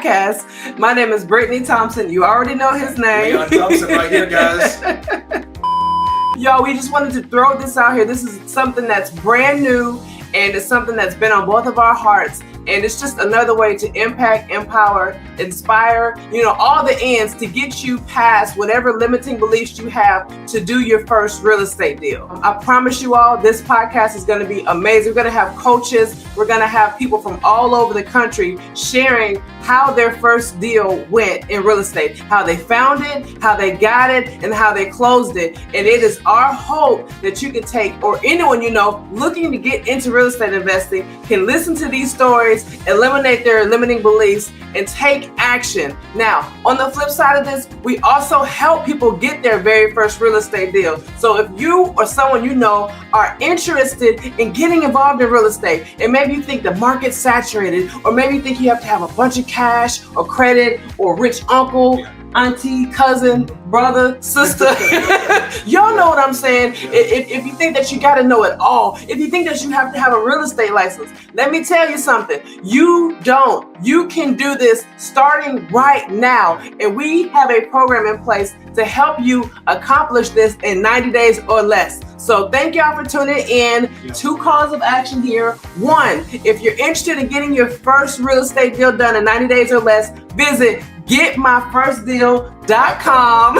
podcast. My name is Brittany Thompson. You already know his name. Leon Thompson right here, guys. Y'all, we just wanted to throw this out here. This is something that's brand new, and it's something that's been on both of our hearts. And it's just another way to impact, empower, inspire, all the ends to get you past whatever limiting beliefs you have to do your first real estate deal. I promise you all, this podcast is going to be amazing. We're going to have coaches. We're going to have people from all over the country sharing how their first deal went in real estate, how they found it, how they got it, and how they closed it. And it is our hope that you can take, or anyone looking to get into real estate investing can listen to these stories, eliminate their limiting beliefs, and take action. Now, on the flip side of this, we also help people get their very first real estate deal. So if you or someone you know are interested in getting involved in real estate, and maybe you think the market's saturated, or maybe you think you have to have a bunch of cash or credit or rich uncle, auntie, cousin, brother, sister. Y'all know what I'm saying. If you think that you got to know it all, if you think that you have to have a real estate license, let me tell you something. You don't. You can do this starting right now. And we have a program in place to help you accomplish this in 90 days or less. So thank y'all for tuning in. 2 calls of action here. 1, if you're interested in getting your first real estate deal done in 90 days or less, visit getmyfirstdeal.com.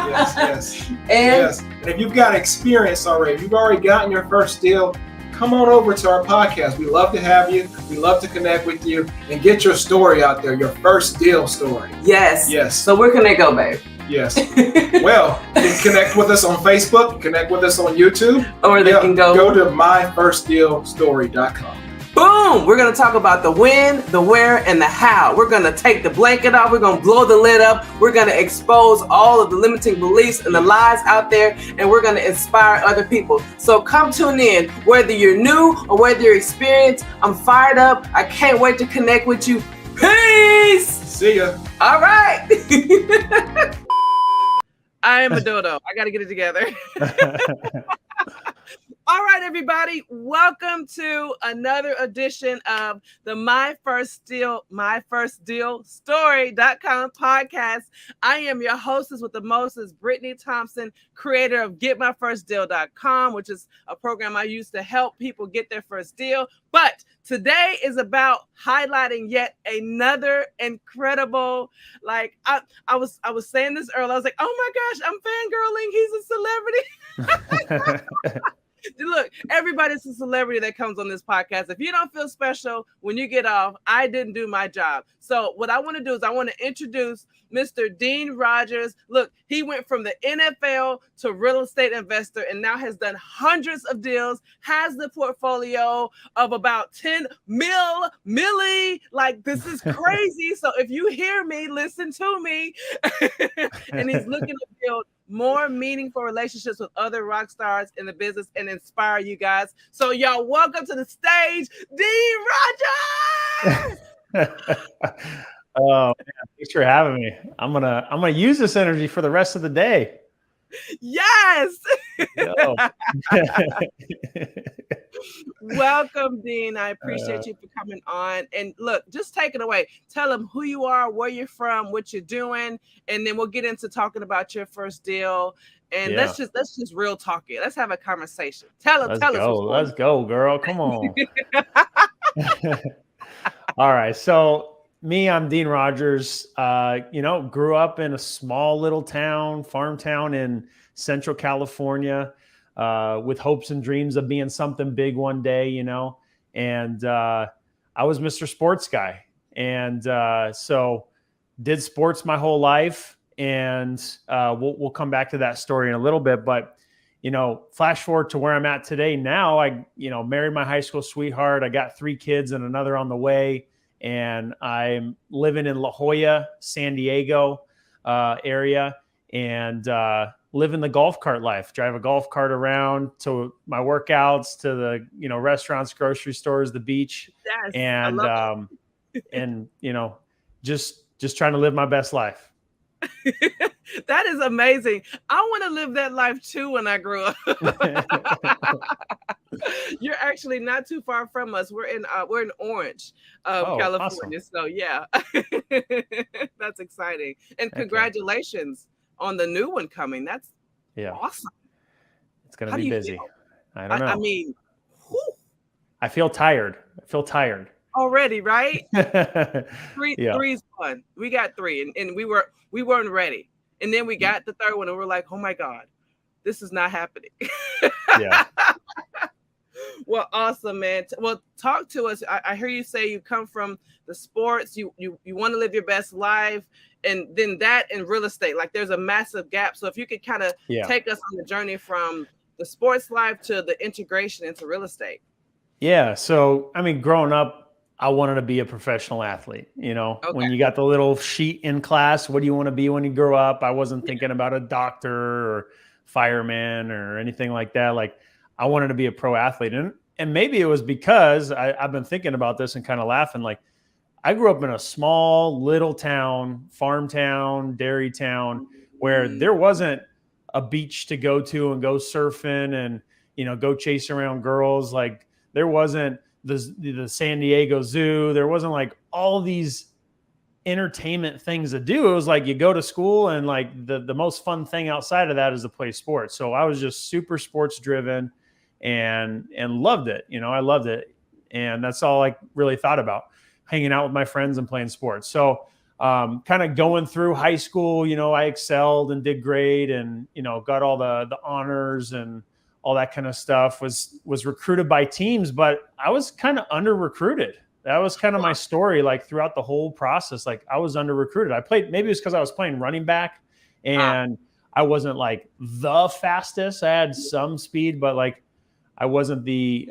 Yes. And if you've got experience already, if you've already gotten your first deal, come on over to our podcast. We love to have you. We love to connect with you and get your story out there, your first deal story. Yes. Yes. So where can they go, babe? Yes. Well, you can connect with us on Facebook, connect with us on YouTube. Or they can go to myfirstdealstory.com. Boom! We're going to talk about the when, the where, and the how. We're going to take the blanket off. We're going to blow the lid up. We're going to expose all of the limiting beliefs and the lies out there, and we're going to inspire other people. So come tune in. Whether you're new or whether you're experienced, I'm fired up. I can't wait to connect with you. Peace! See ya. All right. I am a dodo. I got to get it together. All right, everybody. Welcome to another edition of the My First Deal Story.com podcast. I am your hostess with the mostest, Brittany Thompson, creator of GetMyFirstDeal.com, which is a program I use to help people get their first deal. But today is about highlighting yet another incredible, I was saying this earlier. I was like, oh my gosh, I'm fangirling. He's a celebrity. Look, everybody's a celebrity that comes on this podcast. If you don't feel special when you get off, I didn't do my job. So what I want to do is I want to introduce Mr. Dean Rogers. Look, he went from the NFL to real estate investor and now has done hundreds of deals, has the portfolio of about 10 milli. Like, this is crazy. So if you hear me, listen to me. And he's looking to build more meaningful relationships with other rock stars in the business and inspire you guys. So y'all, welcome to the stage, Dean Rogers. Oh man, thanks for having me. I'm gonna use this energy for the rest of the day. Yes. Welcome, Dean. I appreciate you for coming on. And look, just take it away. Tell them who you are, where you're from, what you're doing, and then we'll get into talking about your first deal. And let's just real talk it. Let's have a conversation. Tell us. Let's go, girl. Come on. All right. So I'm Dean Rogers. Grew up in a small little farm town in Central California, with hopes and dreams of being something big one day, and I was Mr. Sports Guy. And so did sports my whole life. And we'll come back to that story in a little bit. But, flash forward to where I'm at today. Now I married my high school sweetheart. I got 3 kids and another on the way. And I'm living in La Jolla, San Diego area, and living the golf cart life. Drive a golf cart around to my workouts, to the restaurants, grocery stores, the beach, yes, and and just trying to live my best life. That is amazing. I want to live that life too when I grow up. You're actually not too far from us. We're in Orange, California. Awesome. So yeah, that's exciting. And Okay. congratulations on the new one coming. That's awesome. It's gonna be busy. I don't know. I mean, whew. I feel tired. Already, right? Three's fun. We got 3, and we weren't ready. And then we got the 3rd one, and we're like, oh my God, this is not happening. Yeah. Well, awesome, man. Well, talk to us. I hear you say you come from the sports. You want to live your best life, and then that in real estate. Like, there's a massive gap. So if you could kind of take us on the journey from the sports life to the integration into real estate. Yeah. So, I mean, growing up, I wanted to be a professional athlete. You know, when you got the little sheet in class, what do you want to be when you grow up? I wasn't thinking about a doctor or fireman or anything like that. Like, I wanted to be a pro athlete. And maybe it was because I've been thinking about this and kind of laughing. Like, I grew up in a small little town, farm town, dairy town, where there wasn't a beach to go to and go surfing and, you know, go chase around girls. Like, there wasn't the San Diego Zoo. There wasn't like all these entertainment things to do. It was like you go to school and like the most fun thing outside of that is to play sports. So I was just super sports driven and loved it. You know, I loved it. And that's all I really thought about, hanging out with my friends and playing sports. So kind of going through high school, you know, I excelled and did great and, you know, got all the honors and all that kind of stuff, was recruited by teams, but I was kind of under recruited. That was kind of my story. Like, throughout the whole process, like, I was under recruited. I played, maybe it was because I was playing running back and I wasn't like the fastest. I had some speed, but like, I wasn't the,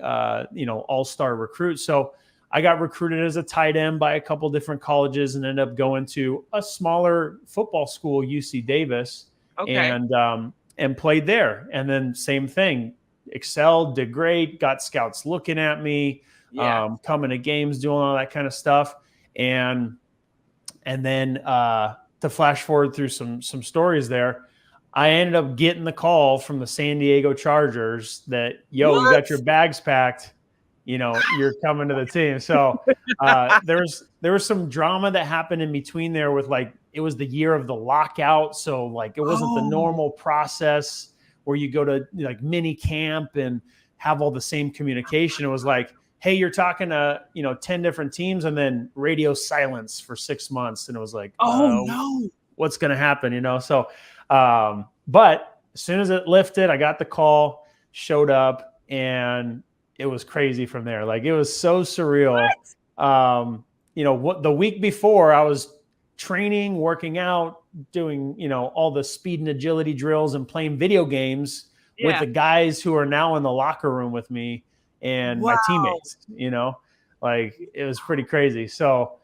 you know, all-star recruit. So I got recruited as a tight end by a couple different colleges and ended up going to a smaller football school, UC Davis, and played there. And then same thing, excelled, did great, got scouts looking at me, coming to games, doing all that kind of stuff. And then to flash forward through some stories there, I ended up getting the call from the San Diego Chargers that, yo, you got your bags packed, you know, you're coming to the team. So there was some drama that happened in between there with, like, it was the year of the lockout. So like, it wasn't the normal process where you go to like mini camp and have all the same communication. It was like, hey, you're talking to, you know, 10 different teams and then radio silence for 6 months. And it was like, no, what's going to happen? You know? So, but as soon as it lifted, I got the call, showed up, and it was crazy from there. Like, it was so surreal. You know, what the week before I was training, working out, doing, you know, all the speed and agility drills and playing video games with the guys who are now in the locker room with me and my teammates, you know, like, it was pretty crazy. So,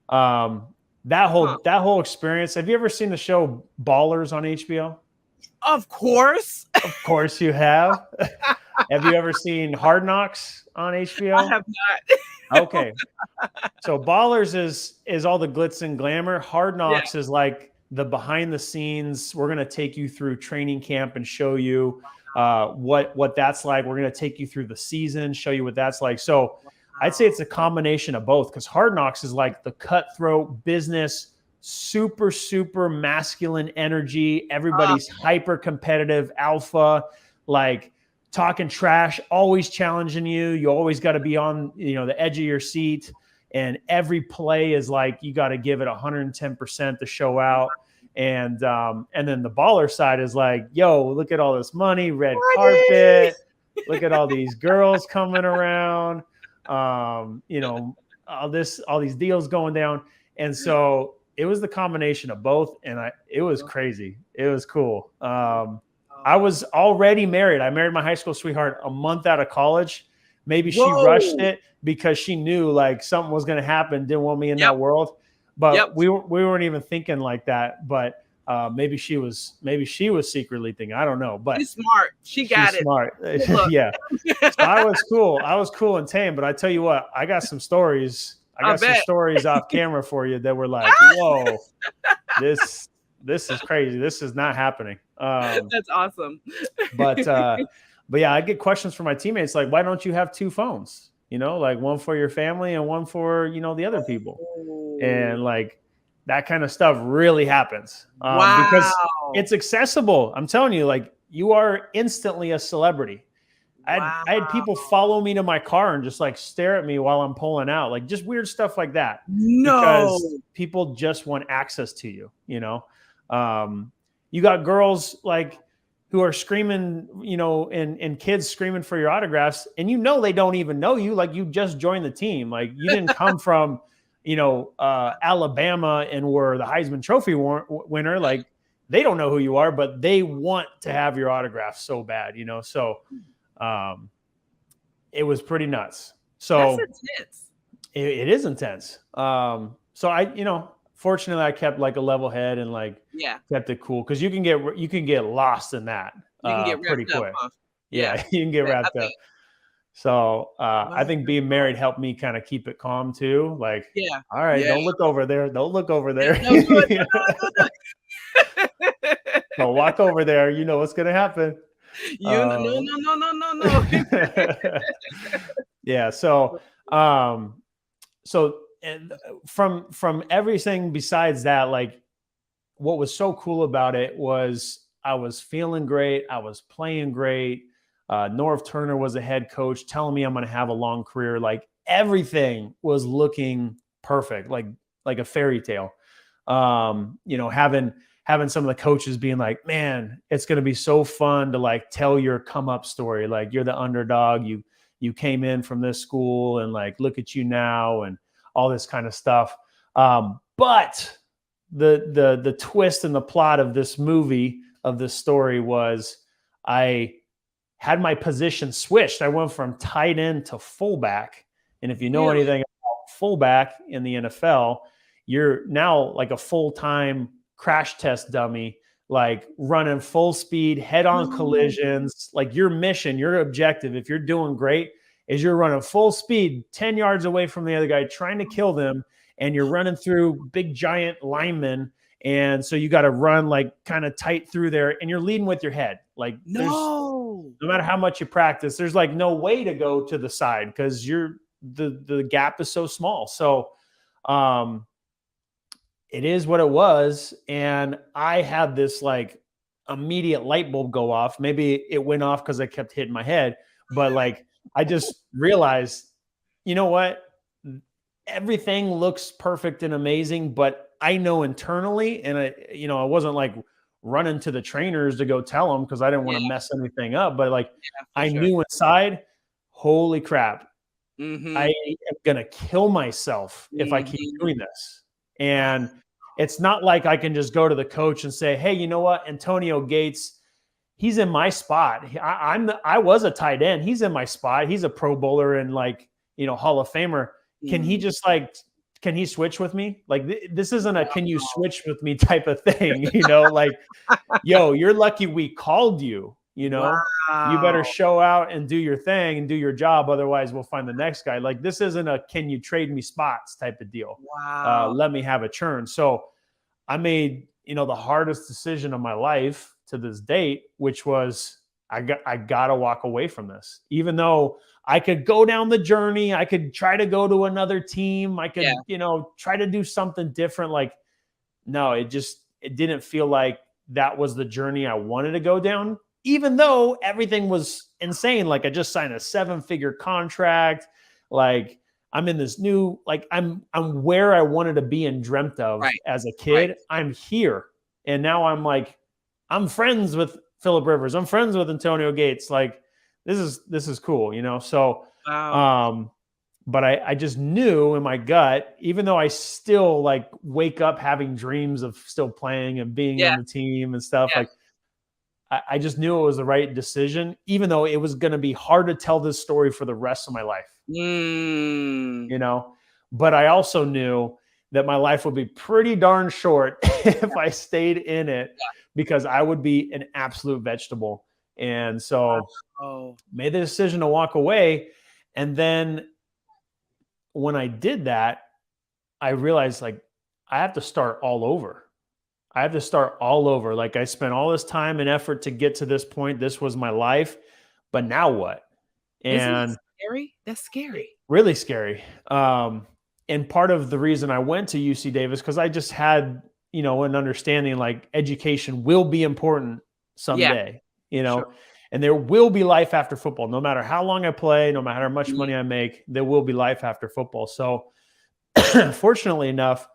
that whole experience. Have you ever seen the show Ballers on HBO? Of course. Of course you have. Have you ever seen Hard Knocks on HBO? I have not. Okay. So Ballers is all the glitz and glamour. Hard Knocks is like the behind the scenes. We're going to take you through training camp and show you what that's like. We're going to take you through the season, show you what that's like. So I'd say it's a combination of both, because Hard Knocks is like the cutthroat business, super, super masculine energy. Everybody's hyper competitive, alpha, like talking trash, always challenging you. You always got to be on, you know, the edge of your seat. And every play is like, you got to give it 110% to show out. And then the baller side is like, yo, look at all this money, red carpet. Look at all these girls coming around. You know, all these deals going down. And so it was the combination of both. And it was crazy. It was cool. I was already married. I married my high school sweetheart a month out of college. Maybe she rushed it because she knew like something was going to happen. Didn't want me in that world, but we weren't even thinking like that. But maybe she was secretly thinking, I don't know, but she's smart. She's smart. Yeah. So I was cool. I was cool and tame, but I tell you what, I got some stories. I got some stories off camera for you that were like, whoa, this is crazy. This is not happening. That's awesome. But But yeah, I get questions from my teammates like, why don't you have 2 phones? You know, like one for your family and one for, you know, the other people. And like that kind of stuff really happens because it's accessible. I'm telling you, like you are instantly a celebrity. I had people follow me to my car and just like stare at me while I'm pulling out, like just weird stuff like that. Because people just want access to you, you know. You got girls like who are screaming, you know, and kids screaming for your autographs, and you know they don't even know you. Like you just joined the team. Like you didn't come from, you know, Alabama and were the Heisman Trophy winner. Like they don't know who you are, but they want to have your autograph so bad, you know. So it was pretty nuts. So that's intense. It is intense. So I, you know, fortunately I kept like a level head and like kept it cool because you can get lost in that pretty quick. Huh? Yeah, you can get wrapped up. So I think being married helped me kind of keep it calm too. Like, all right, don't look over there. Don't look over there. So walk over there. You know what's gonna happen. No. Yeah. So and from everything besides that, like what was so cool about it was I was feeling great. I was playing great. Norv Turner was a head coach telling me I'm going to have a long career. Like everything was looking perfect, like a fairy tale. You know, having some of the coaches being like, man, it's going to be so fun to like tell your come up story. Like you're the underdog. You came in from this school and like, look at you now and all this kind of stuff. But the twist in the plot of this movie, of this story was I had my position switched. I went from tight end to fullback. And if you know anything about fullback in the NFL, you're now like a full-time crash test dummy, like running full speed, head-on collisions. Like your mission, your objective, if you're doing great, is you're running full speed 10 yards away from the other guy, trying to kill them. And you're running through big, giant linemen. And so you got to run like kind of tight through there, and you're leading with your head. Like no matter how much you practice, there's like no way to go to the side because the gap is so small. So it is what it was. And I had this like immediate light bulb go off. Maybe it went off because I kept hitting my head, but like I just realized, you know what? Everything looks perfect and amazing, but I know internally, and I wasn't like running to the trainers to go tell them because I didn't want to mess anything up. But like I knew inside, holy crap, I am gonna kill myself if I keep doing this. And it's not like I can just go to the coach and say, hey, you know what, Antonio Gates, he's in my spot. I was a tight end. He's in my spot. He's a Pro Bowler and like, you know, Hall of Famer. Can he just like, can he switch with me? Like this isn't a, can you switch with me type of thing, you know, like, yo, you're lucky we called you, you know, you better show out and do your thing and do your job. Otherwise we'll find the next guy. Like this isn't a, can you trade me spots type of deal. Let me have a churn. So I made, you know, the hardest decision of my life to this date, which was I got to walk away from this, even though I could go down the journey. I could try to go to another team. I could, you know, try to do something different. Like, no, it didn't feel like that was the journey I wanted to go down, even though everything was insane. Like I just signed a 7-figure contract. Like I'm in this new, like I'm where I wanted to be and dreamt of as a kid. I'm here. And now I'm like, I'm friends with Phillip Rivers. I'm friends with Antonio Gates. Like this is cool, you know? So, but I just knew in my gut, even though I still like wake up having dreams of still playing and being on the team and stuff, like I just knew it was the right decision, even though it was going to be hard to tell this story for the rest of my life, you know? But I also knew that my life would be pretty darn short if I stayed in it because I would be an absolute vegetable. And so made the decision to walk away. And then when I did that, I realized like I have to start all over. Like I spent all this time and effort to get to this point. This was my life, but now what? Isn't And that scary? That's scary. really scary. And part of the reason I went to UC Davis, because I just had, an understanding like education will be important someday, Sure. and there will be life after football. No matter how long I play, no matter how much money I make, there will be life after football. So fortunately enough,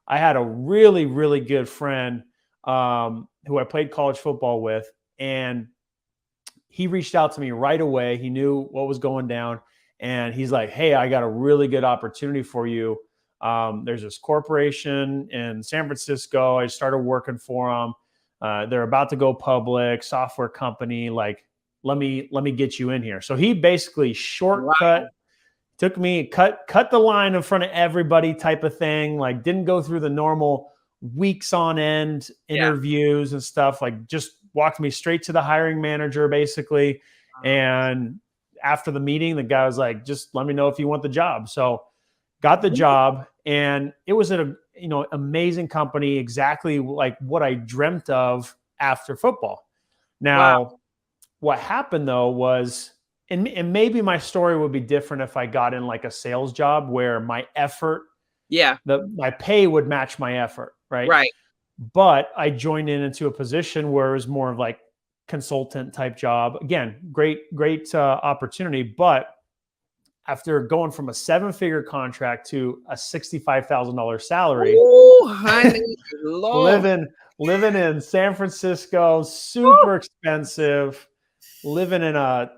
I had a really, really good friend who I played college football with, and he reached out to me right away. He knew what was going down, and he's like, "Hey, I got a really good opportunity for you. There's this corporation in San Francisco. I started working for them. They're about to go public, software company. Like, let me get you in here." So he basically shortcut, took me, cut the line in front of everybody type of thing. Like, didn't go through the normal weeks on end interviews and stuff. Like, just walked me straight to the hiring manager basically. And after the meeting, the guy was like, "Just let me know if you want the job." So got the job, and it was at a amazing company, exactly like what I dreamt of after football. Now, what happened though was, and maybe my story would be different if I got in like a sales job where my effort, my pay would match my effort, right? Right. But I joined into a position where it was more of like consultant type job. Again, great opportunity, but after going from a 7-figure contract to a $65,000 salary, honey, living in San Francisco, super expensive, living in a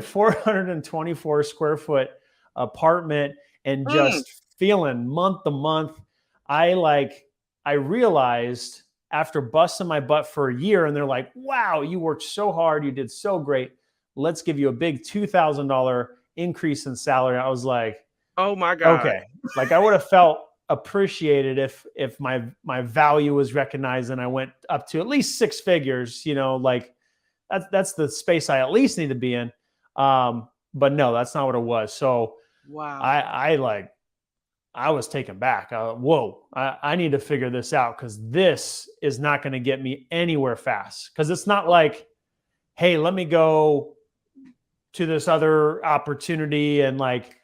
424 square foot apartment, and just feeling month to month. I realized after busting my butt for a year, and they're like, "Wow, you worked so hard. You did so great. Let's give you a big $2,000 increase in salary." I was like, "Oh my God." Okay. Like, I would have felt appreciated if my value was recognized and I went up to at least 6 figures, like that's the space I at least need to be in. But no, that's not what it was. So wow. I was taken back. Whoa, I need to figure this out, because this is not going to get me anywhere fast. Because it's not like, hey, let me go to this other opportunity and like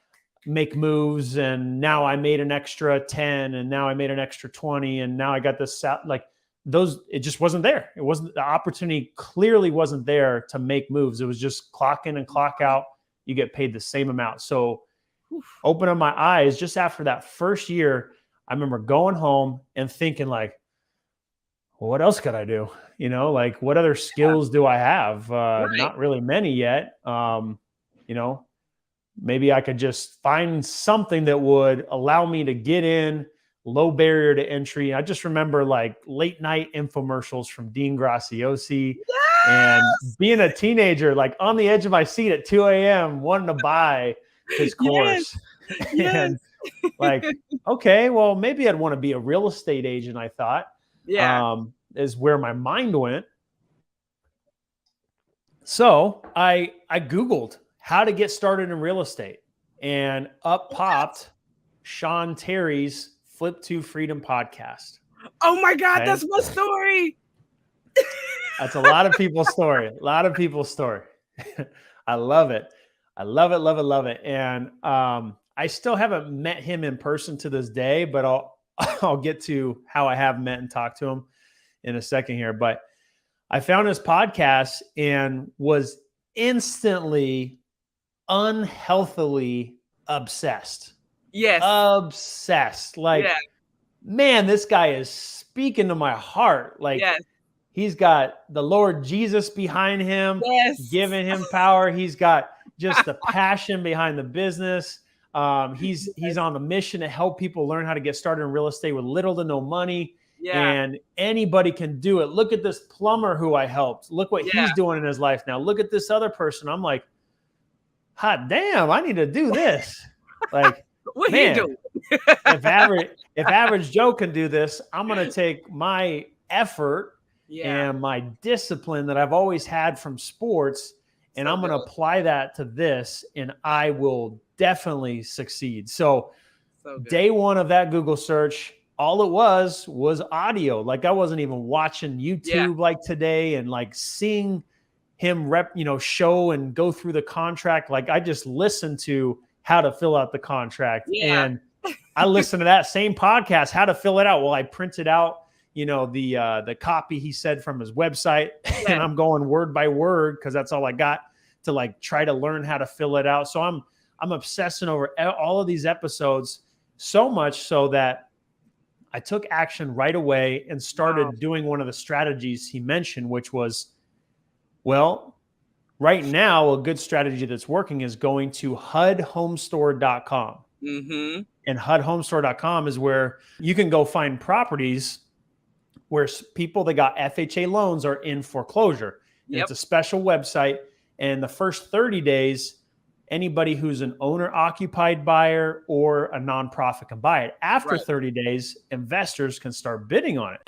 make moves, and now I made an extra 10, and now I made an extra 20, and now I got this like those. It just wasn't there. It wasn't, the opportunity clearly wasn't there to make moves. It was just clock in and clock out. You get paid the same amount. So open up my eyes just after that first year. I remember going home and thinking like, well, what else could I do? Like, what other skills do I have? Not really many yet. Maybe I could just find something that would allow me to get in, low barrier to entry. I just remember like late night infomercials from Dean Graziosi, and being a teenager, like on the edge of my seat at 2 a.m. wanting to buy his course. And like, okay, well, maybe I'd want to be a real estate agent, I thought. Is where my mind went. So I Googled how to get started in real estate, and up popped Sean Terry's Flip to Freedom podcast. Oh my God, that's my story. That's a lot of people's story. I love it. I love it, love it, love it. And I still haven't met him in person to this day, but I'll get to how I have met and talked to him in a second here. But I found his podcast and was instantly, unhealthily obsessed. Yes. Obsessed. Like, man, this guy is speaking to my heart. Like, he's got the Lord Jesus behind him, giving him power. He's got just the passion behind the business. He's on the mission to help people learn how to get started in real estate with little to no money. And anybody can do it. Look at this plumber who I helped. Look what he's doing in his life now. Look at this other person. I'm like, hot damn, I need to do this. Like, what man, you doing? if average Joe can do this, I'm going to take my effort and my discipline that I've always had from sports, and I'm going to apply that to this, and I will definitely succeed. So day one of that Google search, all it was audio. Like, I wasn't even watching YouTube like today and like seeing him show and go through the contract. Like I just listened to how to fill out the contract. Yeah. And I listened to that same podcast, how to fill it out. Well, I printed out, the copy he said from his website, and I'm going word by word because that's all I got to like try to learn how to fill it out. So I'm obsessing over all of these episodes, so much so that I took action right away and started doing one of the strategies he mentioned, which was, well, right now, a good strategy that's working is going to HUDhomestore.com. Mm-hmm. And HUDhomestore.com is where you can go find properties where people that got FHA loans are in foreclosure. Yep. It's a special website. And the first 30 days, anybody who's an owner-occupied buyer or a nonprofit can buy it. After 30 days, investors can start bidding on it.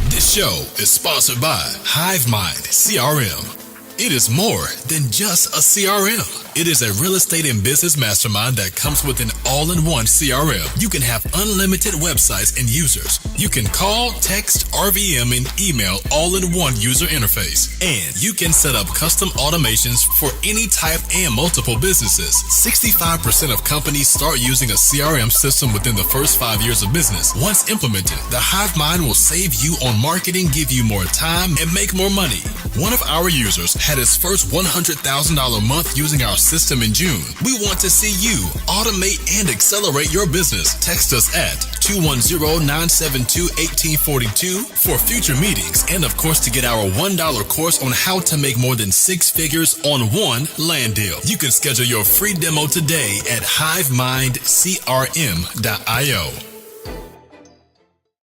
This show is sponsored by HiveMind CRM. It is more than just a CRM. It is a real estate and business mastermind that comes with an all-in-one CRM. You can have unlimited websites and users. You can call, text, RVM, and email all in one user interface. And you can set up custom automations for any type and multiple businesses. 65% of companies start using a CRM system within the first 5 years of business. Once implemented, the HiveMind will save you on marketing, give you more time, and make more money. One of our users had his first $100,000 month using our system in June. We want to see you automate and accelerate your business. Text us at 210-972-1842 for future meetings and, of course, to get our $1 course on how to make more than 6 figures on one land deal. You can schedule your free demo today at HiveMindCRM.io.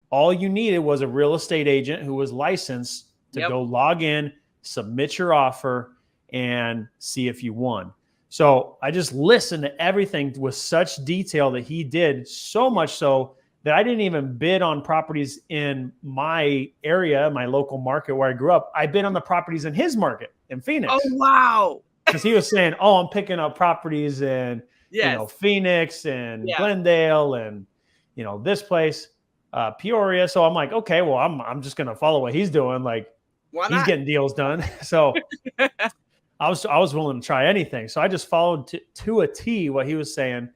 All you needed was a real estate agent who was licensed to go log in, submit your offer, and see if you won. So I just listened to everything with such detail that he did, so much so that I didn't even bid on properties in my area, my local market where I grew up. I bid on the properties in his market in Phoenix. Oh, wow. Because he was saying, I'm picking up properties in Phoenix and Glendale and, this place, Peoria. So I'm like, okay, well, I'm just going to follow what he's doing. Like, he's getting deals done. So I was willing to try anything. So I just followed to a T what he was saying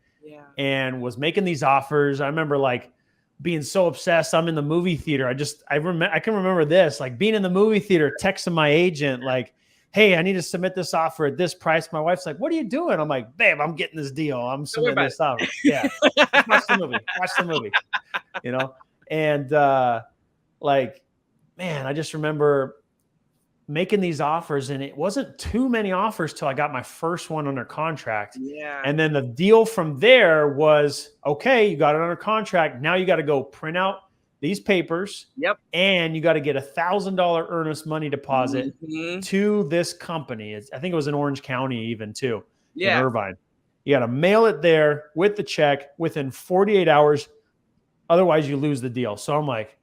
and was making these offers. I remember like being so obsessed. I'm in the movie theater. I can remember this, like being in the movie theater, texting my agent, like, hey, I need to submit this offer at this price. My wife's like, what are you doing? I'm like, babe, I'm getting this deal. I'm submitting this offer. Yeah. Watch the movie, And man, I just remember making these offers, and it wasn't too many offers till I got my first one under contract. Yeah. And then the deal from there was, okay, you got it under contract. Now you got to go print out these papers. Yep. And you got to get $1,000 earnest money deposit to this company. I think it was in Orange County even too. Yeah. In Irvine. You got to mail it there with the check within 48 hours. Otherwise you lose the deal. So I'm like,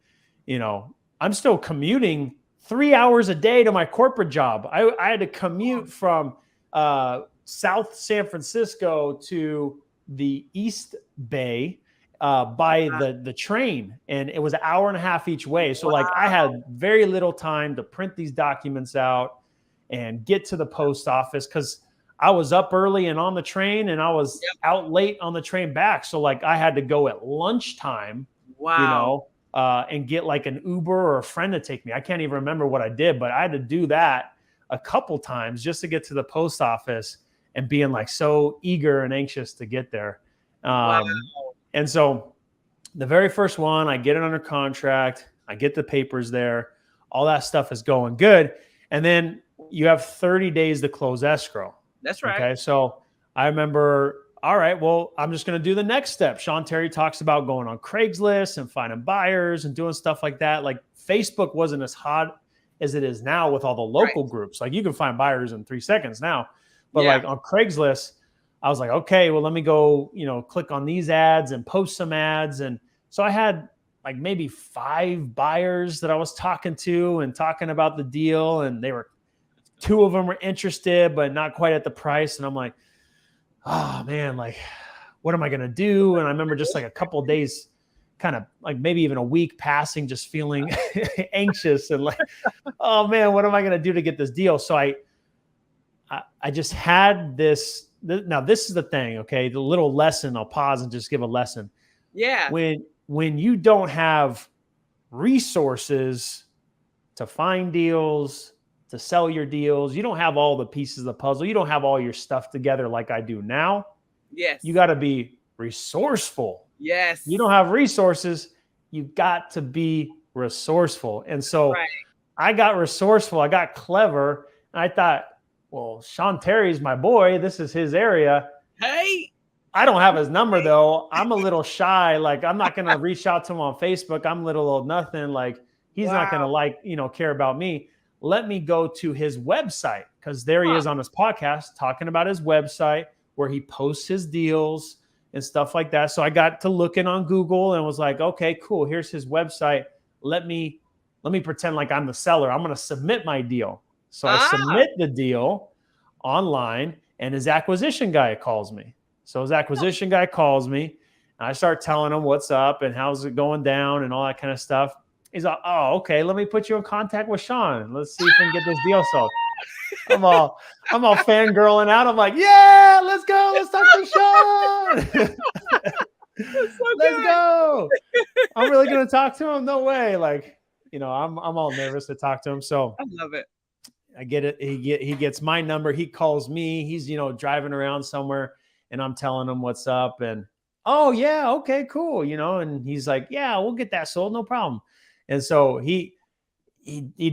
I'm still commuting 3 hours a day to my corporate job. I had to commute from South San Francisco to the East Bay by the train. And it was an hour and a half each way. So like I had very little time to print these documents out and get to the post office because I was up early and on the train and I was out late on the train back. So like I had to go at lunchtime, and get like an Uber or a friend to take me. I can't even remember what I did, but I had to do that a couple times just to get to the post office and being like so eager and anxious to get there. And so the very first one, I get it under contract. I get the papers there. All that stuff is going good. And then you have 30 days to close escrow. That's right. Okay. So I remember, all right, well, I'm just going to do the next step. Sean Terry talks about going on Craigslist and finding buyers and doing stuff like that. Like Facebook wasn't as hot as it is now with all the local groups. Like you can find buyers in 3 seconds now. But like on Craigslist, I was like, okay, well, let me go, click on these ads and post some ads. And so I had like maybe 5 buyers that I was talking to and talking about the deal. And 2 of them were interested, but not quite at the price. And I'm like, oh man, like, what am I going to do? And I remember just like a couple of days kind of like maybe even a week passing, just feeling anxious and like, oh man, what am I going to do to get this deal? So I just had this. Now this is the thing. Okay. The little lesson, I'll pause and just give a lesson. Yeah. When you don't have resources to find deals, to sell your deals, you don't have all the pieces of the puzzle. You don't have all your stuff together like I do now. Yes. You got to be resourceful. Yes. You don't have resources. You got to be resourceful. And so I got resourceful. I got clever. And I thought, well, Sean Terry's my boy. This is his area. Hey. I don't have his number though. I'm a little shy. Like I'm not going to reach out to him on Facebook. I'm little old nothing. Like he's not going to care about me. Let me go to his website because there he is on his podcast talking about his website where he posts his deals and stuff like that. So I got to looking on Google and was like, okay, cool. Here's his website. Let me pretend like I'm the seller. I'm going to submit my deal. So I submit the deal online and his acquisition guy calls me. So his acquisition guy calls me and I start telling him what's up and how's it going down and all that kind of stuff. He's like, oh, okay, let me put you in contact with Sean. Let's see if we can get this deal sold. I'm all fangirling out. I'm like, yeah, let's go. Let's talk to Sean. Let's go. I'm really going to talk to him? No way. Like, I'm all nervous to talk to him. So I love it. I get it. He gets my number. He calls me. He's, driving around somewhere and I'm telling him what's up and, oh yeah, okay, cool. And he's like, yeah, we'll get that sold. No problem. And so he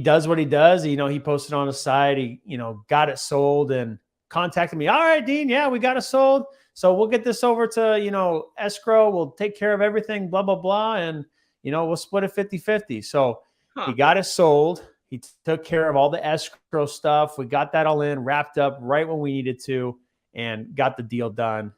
does what he does. He posted on his site. He, got it sold and contacted me. All right, Dean. Yeah, we got it sold. So we'll get this over to, escrow. We'll take care of everything, blah, blah, blah. And, we'll split it 50-50. So he got it sold. He took care of all the escrow stuff. We got that all in, wrapped up right when we needed to and got the deal done.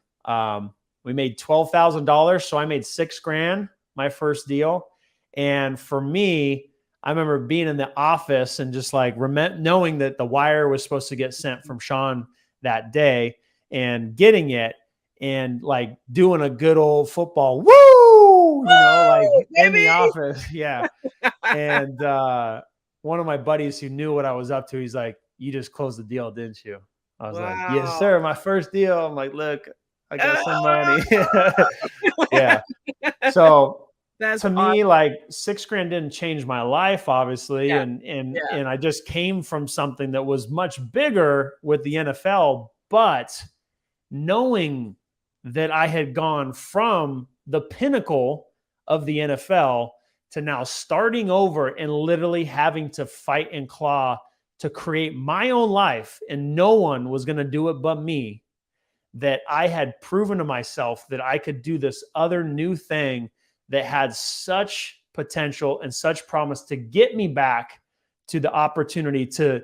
We made $12,000. So I made $6,000 my first deal. And for me, I remember being in the office and just like knowing that the wire was supposed to get sent from Sean that day and getting it and like doing a good old football, woo, like in the office. Yeah. And one of my buddies who knew what I was up to, he's like, you just closed the deal, didn't you? I was like, yes, sir. My first deal. I'm like, look, I got some money. Yeah. So that's to me, like $6,000 didn't change my life, obviously. Yeah. And I just came from something that was much bigger with the NFL, but knowing that I had gone from the pinnacle of the NFL to now starting over and literally having to fight and claw to create my own life, and no one was going to do it but me, that I had proven to myself that I could do this other new thing that had such potential and such promise to get me back to the opportunity to,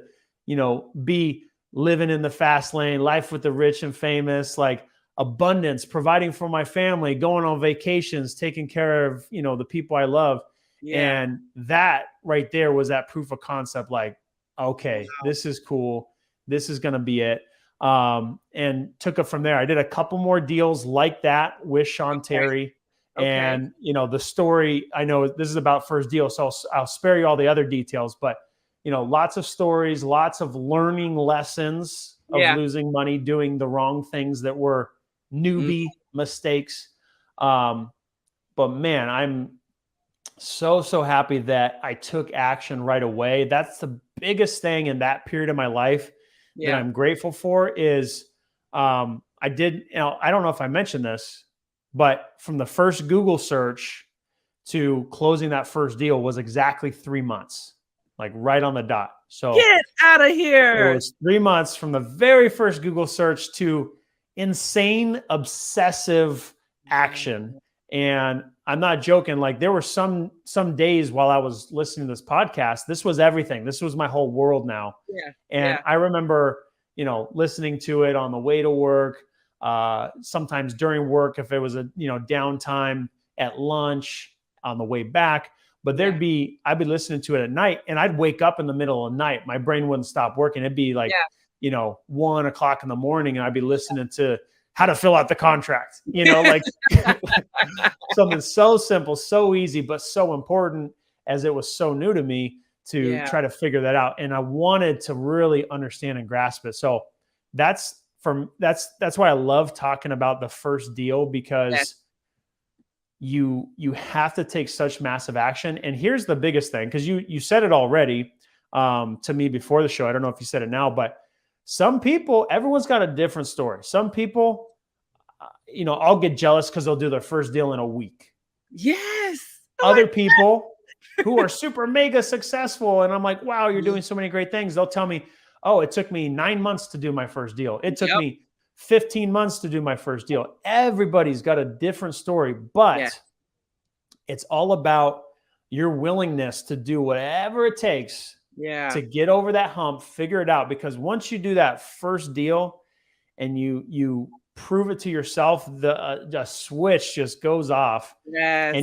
be living in the fast lane, life with the rich and famous, like abundance, providing for my family, going on vacations, taking care of, the people I love. Yeah. And that right there was that proof of concept. Like, okay, this is cool. This is going to be it. And took it from there. I did a couple more deals like that with Sean Terry. Okay. And, the story, I know this is about first deal, so I'll spare you all the other details, but, lots of stories, lots of learning lessons of losing money, doing the wrong things that were newbie mistakes. But man, I'm so happy that I took action right away. That's the biggest thing in that period of my life that I'm grateful for is I don't know if I mentioned this, but from the first Google search to closing that first deal was exactly 3 months, like right on the dot. So get out of here. It was 3 months from the very first Google search to insane, obsessive action. And I'm not joking. Like there were some days while I was listening to this podcast, this was everything. This was my whole world now. Yeah. And I remember, listening to it on the way to work, sometimes during work, if it was a, downtime at lunch on the way back, but I'd be listening to it at night and I'd wake up in the middle of the night. My brain wouldn't stop working. It'd be like, 1 o'clock in the morning and I'd be listening to how to fill out the contract, like something so simple, so easy, but so important, as it was so new to me to try to figure that out. And I wanted to really understand and grasp it. So that's why I love talking about the first deal, because you have to take such massive action. And here's the biggest thing, because you said it already to me before the show. I don't know if you said it now, but some people, everyone's got a different story. Some people, I'll get jealous because they'll do their first deal in a week. Yes. Other people who are super mega successful, and I'm like, wow, you're doing so many great things. They'll tell me, oh, it took me 9 months to do my first deal. It took me 15 months to do my first deal. Everybody's got a different story, but it's all about your willingness to do whatever it takes to get over that hump, figure it out. Because once you do that first deal and you prove it to yourself, the switch just goes off. And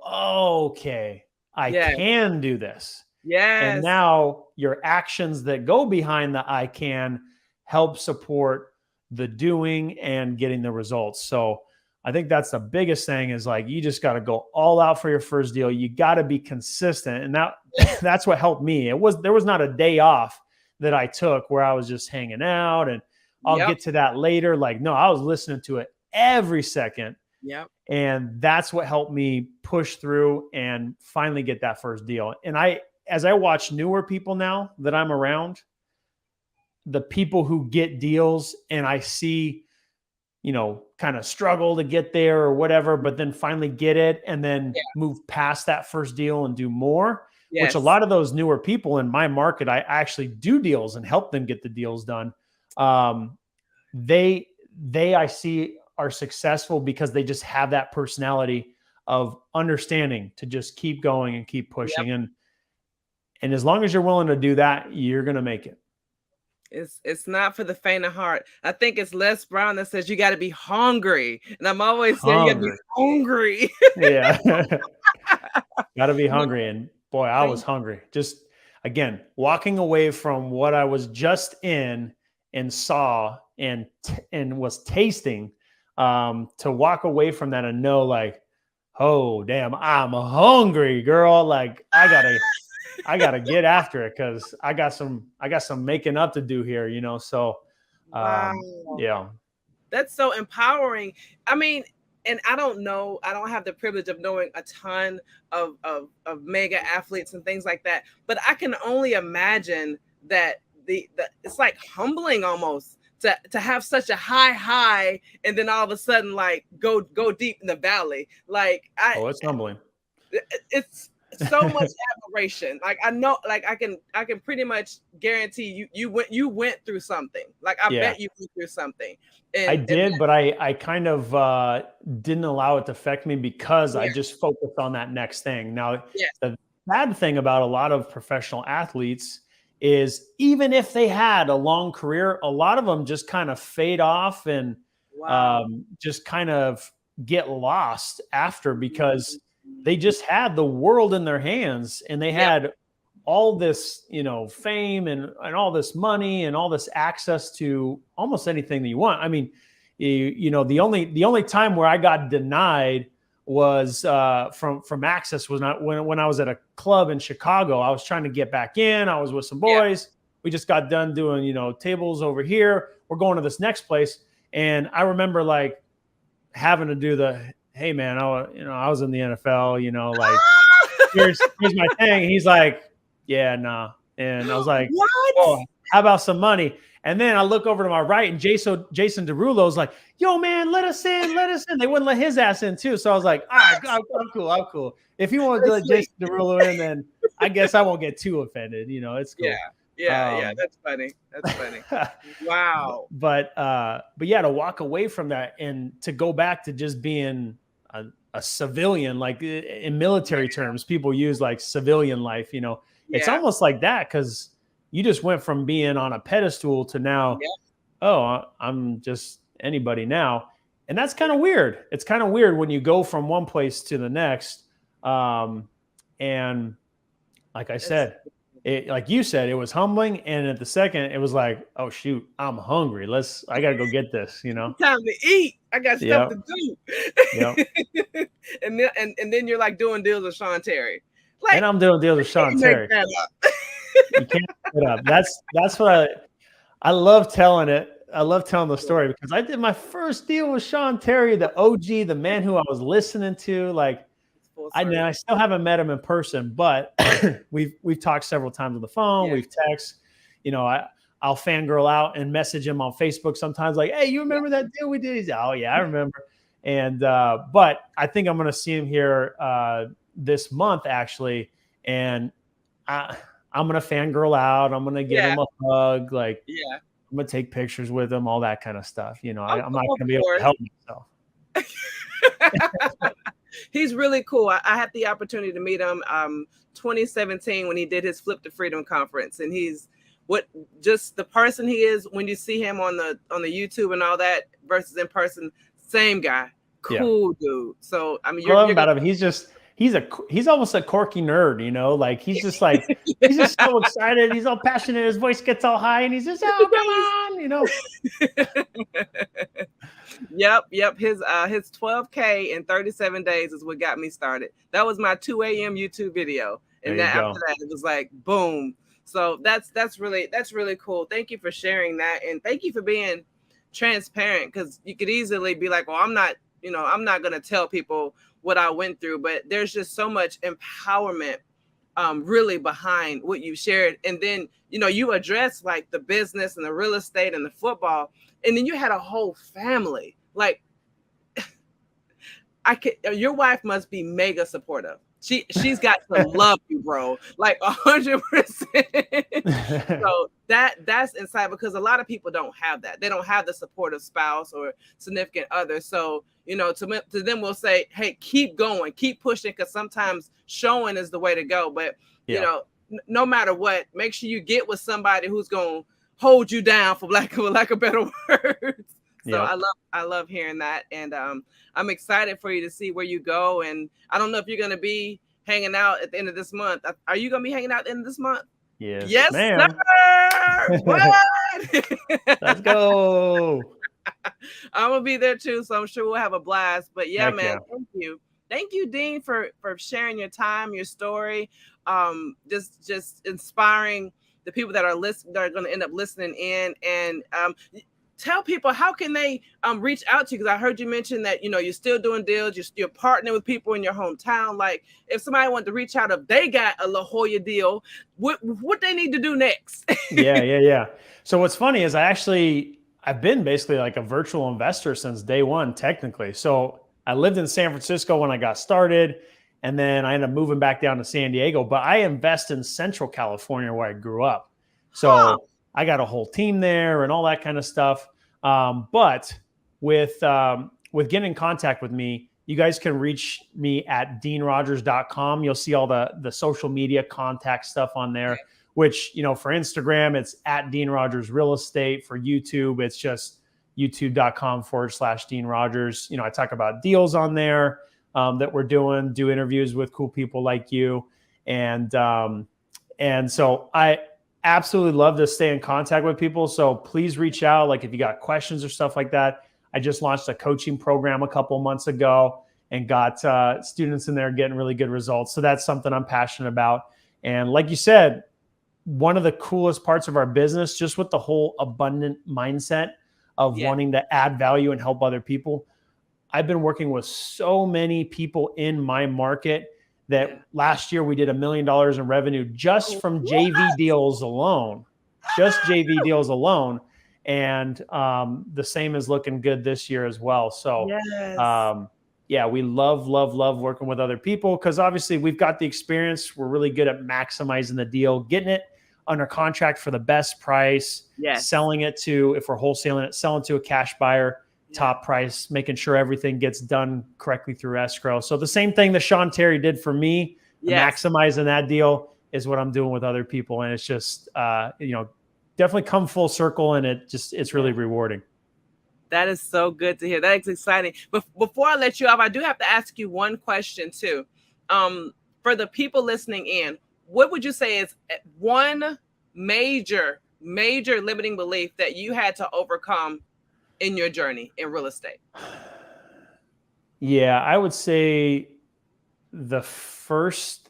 okay, I can do this. And now your actions that go behind the I can help support the doing and getting the results. So I think that's the biggest thing, is like, you just got to go all out for your first deal. You got to be consistent. And that's what helped me. There was not a day off that I took where I was just hanging out and I'll get to that later. Like, no, I was listening to it every second. And that's what helped me push through and finally get that first deal. And as I watch newer people now that I'm around, the people who get deals, and I see, kind of struggle to get there or whatever, but then finally get it and then move past that first deal and do more, which a lot of those newer people in my market, I actually do deals and help them get the deals done. They I see are successful because they just have that personality of understanding to just keep going and keep pushing. And as long as you're willing to do that, you're going to make it. It's not for the faint of heart. I think it's Les Brown that says you got to be hungry. And I'm always saying you got to be hungry. Got to be hungry. And boy, I was hungry. Just, again, walking away from what I was just in and saw and was tasting, to walk away from that and know, like, oh, damn, I'm hungry, girl. Like, I gotta get after it, because I got some making up to do here, So, that's so empowering. I mean, and I don't have the privilege of knowing a ton of mega athletes and things like that, but I can only imagine that it's like humbling almost to have such a high, and then all of a sudden, like, go deep in the valley. Like, it's humbling. It's so much admiration. Like, I know, like, I can pretty much guarantee you went through something. Like, I bet you went through something. I did, but I kind of didn't allow it to affect me, because I just focused on that next thing. Now, the bad thing about a lot of professional athletes is, even if they had a long career, a lot of them just kind of fade off and just kind of get lost after, because they just had the world in their hands, and they had all this, fame and all this money and all this access to almost anything that you want. I mean, the only time where I got denied was from access was not when I was at a club in Chicago. I was trying to get back in. I was with some boys. We just got done doing, tables over here. We're going to this next place. And I remember, like, having to do the, hey man, I was in the NFL, like, here's my thing. And he's like, yeah, nah. And I was like, what? Oh, how about some money? And then I look over to my right, and Jason Derulo's like, yo, man, let us in. They wouldn't let his ass in too. So I was like, all right, I'm cool. If you want to let Jason Derulo in, then I guess I won't get too offended. It's cool. Yeah. That's funny. Wow. But yeah, to walk away from that and to go back to just being a civilian, like in military terms, people use like civilian life, it's almost like that, because you just went from being on a pedestal to now, I'm just anybody now. And that's kind of weird. It's kind of weird when you go from one place to the next. And like I said, like you said, it was humbling. And at the second, it was like, oh shoot, I'm hungry. I got to go get this, Time to eat. I got stuff to do. Yep. and then you're like doing deals with Sean Terry. Like, and I'm doing deals with Sean Terry. You can't make it up. That's what I love telling it. I love telling the story because I did my first deal with Sean Terry, the OG, the man who I was listening to. Like, I still haven't met him in person, but we've talked several times on the phone. Yeah. We've texted. I'll fangirl out and message him on Facebook sometimes, like, "Hey, you remember that deal we did?" He's like, "Oh yeah, I remember." And but I think I'm going to see him here this month actually, and I'm going to fangirl out. I'm going to give him a hug, like, I'm going to take pictures with him, all that kind of stuff. I'm not going to be able to help myself. He's really cool. I had the opportunity to meet him 2017 when he did his Flip to Freedom conference, and he's just the person he is when you see him on the YouTube and all that versus in person, same guy, cool dude. So I mean, I love about him. He's almost a quirky nerd, like he's just like he's just so excited. He's all passionate. His voice gets all high, and he's just come on. Yep. His 12K in 37 days is what got me started. That was my 2 a.m. YouTube video, and then after that, it was like boom. So that's really cool. Thank you for sharing that, and thank you for being transparent because you could easily be like, well, I'm not going to tell people what I went through, but there's just so much empowerment really behind what you shared. And then, you address like the business and the real estate and the football, and then you had a whole family. Like your wife must be mega supportive. She's got to love you, bro, like 100%. So that's inside because a lot of people don't have that. They don't have the supportive spouse or significant other. So, to them we'll say, hey, keep going, keep pushing, because sometimes showing is the way to go. But, no matter what, make sure you get with somebody who's going to hold you down, for lack of better words. So I love hearing that. And I'm excited for you to see where you go. And I don't know if you're going to be hanging out at the end of this month. Are you going to be hanging out at the end of this month? Yes, ma'am. Let's go. I'm going to be there too. So I'm sure we'll have a blast. But man, thank you. Thank you, Dean, for sharing your time, your story, just inspiring the people that are going to end up listening in. And tell people, how can they reach out to you? Because I heard you mention that, you're still doing deals. You're partnering with people in your hometown. Like if somebody wanted to reach out, if they got a La Jolla deal, what they need to do next? Yeah. So what's funny is I've been basically like a virtual investor since day one, technically. So I lived in San Francisco when I got started, and then I ended up moving back down to San Diego. But I invest in Central California where I grew up. So I got a whole team there and all that kind of stuff. But with getting in contact with me, you guys can reach me at deanrogers.com. You'll see all the social media contact stuff on there, which, for Instagram, it's at Dean Rogers Real Estate. For YouTube, it's just youtube.com/Dean Rogers. I talk about deals on there that we're doing, do interviews with cool people like you. And so I absolutely love to stay in contact with people. So please reach out. Like if you got questions or stuff like that. I just launched a coaching program a couple months ago and got students in there getting really good results. So that's something I'm passionate about. And like you said, one of the coolest parts of our business, just with the whole abundant mindset of wanting to add value and help other people. I've been working with so many people in my market that last year we did $1 million in revenue just from JV deals alone, And the same is looking good this year as well. So we love working with other people because obviously we've got the experience. We're really good at maximizing the deal, getting it under contract for the best price, selling it to, if we're wholesaling it, selling to a cash buyer, top price, making sure everything gets done correctly through escrow. So the same thing that Sean Terry did for me, maximizing that deal is what I'm doing with other people. And it's just, definitely come full circle, and it's really rewarding. That is so good to hear. That is exciting. But before I let you off, I do have to ask you one question too. For the people listening in, what would you say is one major limiting belief that you had to overcome in your journey in real estate? Yeah, I would say the first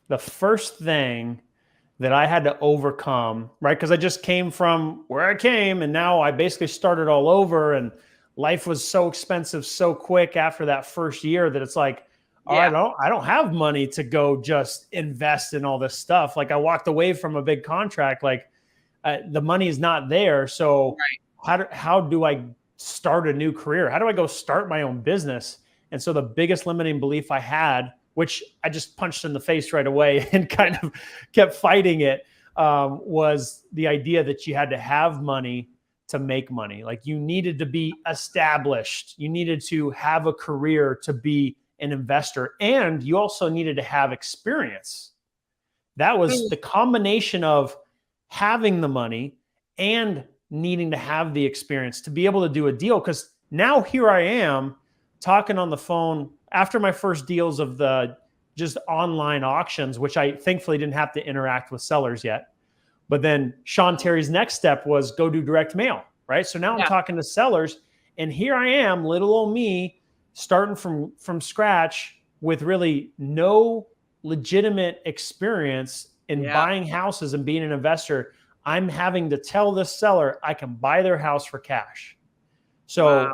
thing that I had to overcome, right? Because I just came from where I came, and now I basically started all over, and life was so expensive so quick after that first year that it's like, I don't have money to go just invest in all this stuff. Like, I walked away from a big contract, like the money is not there. So how do I start a new career? How do I go start my own business? And so the biggest limiting belief I had, which I just punched in the face right away and kind of kept fighting it, was the idea that you had to have money to make money. Like, you needed to be established. You needed to have a career to be an investor. And you also needed to have experience. That was the combination of having the money and needing to have the experience to be able to do a deal. Because now here I am talking on the phone after my first deals of the just online auctions, which I thankfully didn't have to interact with sellers yet. But then Sean Terry's next step was go do direct mail, right? So now I'm talking to sellers, and here I am, little old me, starting from scratch with really no legitimate experience in buying houses and being an investor. I'm having to tell this seller I can buy their house for cash. So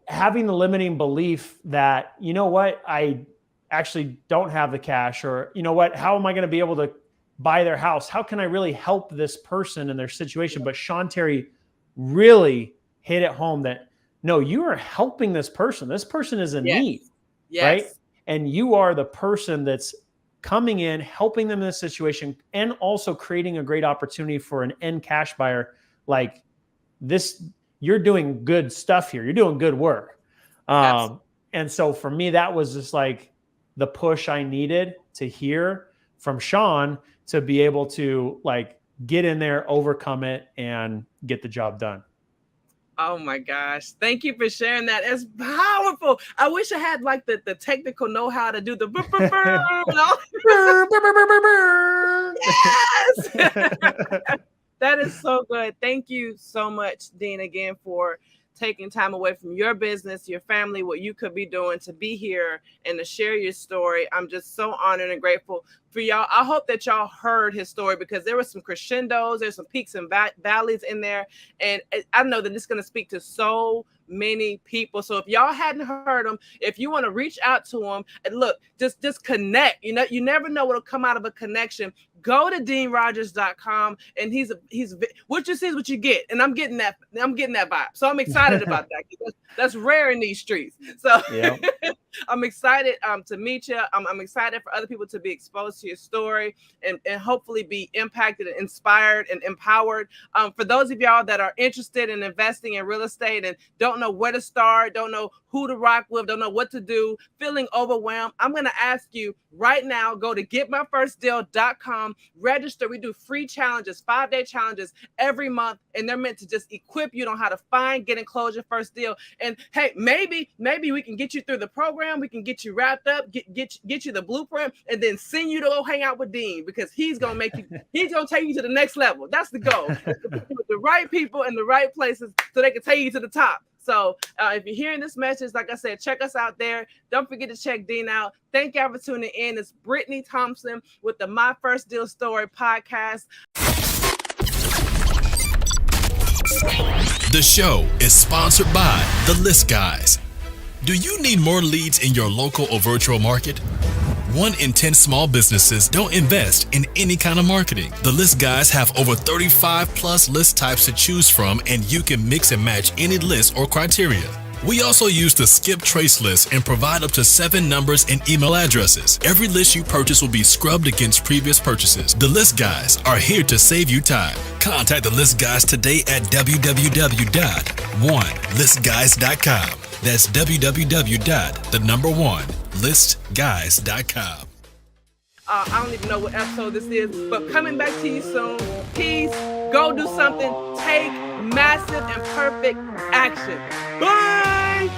having the limiting belief that, you know what, I actually don't have the cash, or, you know what, how am I going to be able to buy their house? How can I really help this person in their situation? But Sean Terry really hit it home that, no, you are helping this person. This person is in need, right? And you are the person that's coming in, helping them in this situation, and also creating a great opportunity for an end cash buyer like this. You're doing good stuff here. You're doing good work. And so for me, that was just like the push I needed to hear from Sean to be able to like get in there, overcome it, and get the job done. Oh my gosh. Thank you for sharing that. It's powerful. I wish I had like the technical know-how to do the yes. That is so good. Thank you so much, Dean, again, for taking time away from your business, your family, what you could be doing to be here and to share your story. I'm just so honored and grateful for y'all. I hope that y'all heard his story, because there were some crescendos, there's some peaks and valleys in there. And I know that it's going to speak to so many people. So if y'all hadn't heard him, if you want to reach out to him, and look, just connect. You know, you never know what'll come out of a connection. Go to DeanRogers.com, and he's what you see is what you get. And I'm getting that vibe. So I'm excited about that. That's rare in these streets. So I'm excited to meet you. I'm excited for other people to be exposed to your story and hopefully be impacted and inspired and empowered. For those of y'all that are interested in investing in real estate and don't know where to start, don't know who to rock with, don't know what to do, feeling overwhelmed, I'm going to ask you right now, go to getmyfirstdeal.com, register. We do free challenges, 5-day challenges every month, and they're meant to just equip you on how to find, get, and close your first deal. And hey, maybe we can get you through the program. We can get you wrapped up, get you the blueprint, and then send you to go hang out with Dean, because he's going to take you to the next level. That's the goal. With the right people in the right places so they can take you to the top. So if you're hearing this message, like I said, check us out there. Don't forget to check Dean out. Thank y'all for tuning in. It's Brittany Thompson with the My First Deal Story podcast. The show is sponsored by The List Guys. Do you need more leads in your local or virtual market? 1 in 10 small businesses don't invest in any kind of marketing. The List Guys have over 35 plus list types to choose from, and you can mix and match any list or criteria. We also use the Skip Trace list and provide up to 7 numbers and email addresses. Every list you purchase will be scrubbed against previous purchases. The List Guys are here to save you time. Contact the List Guys today at www.1listguys.com. That's www.1listguys.com. I don't even know what episode this is, but coming back to you soon. Peace. Go do something. Take massive and perfect action. Bye.